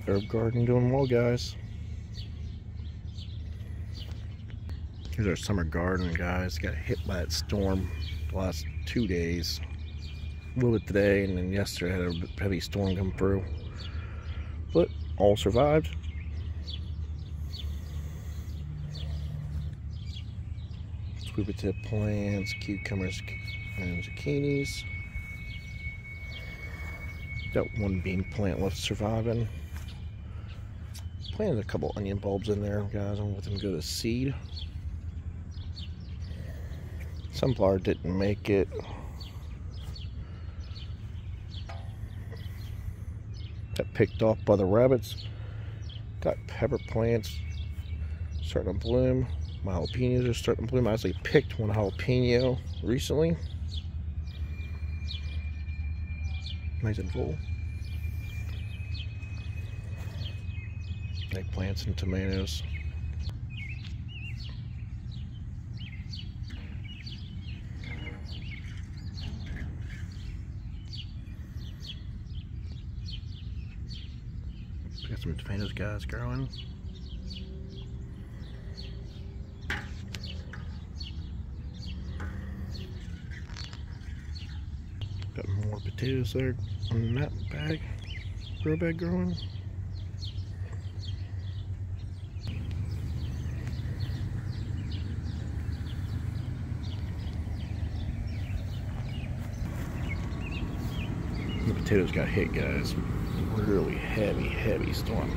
Herb garden doing well, guys. Here's our summer garden, guys. Got hit by that storm the last 2 days. A little bit today, and then yesterday had a heavy storm come through. But all survived. Sweet potato plants, cucumbers, and zucchinis. Got one bean plant left surviving. Planted a couple onion bulbs in there, guys. I'm letting them go to seed. Sunflower didn't make it. Got picked off by the rabbits. Got pepper plants starting to bloom. My jalapenos are starting to bloom. I actually picked one jalapeno recently. Nice and full. Eggplants and tomatoes. Got some tomatoes, guys, growing. Got more potatoes there in that bag, grow bag growing. The potatoes got hit, guys. Really heavy storm.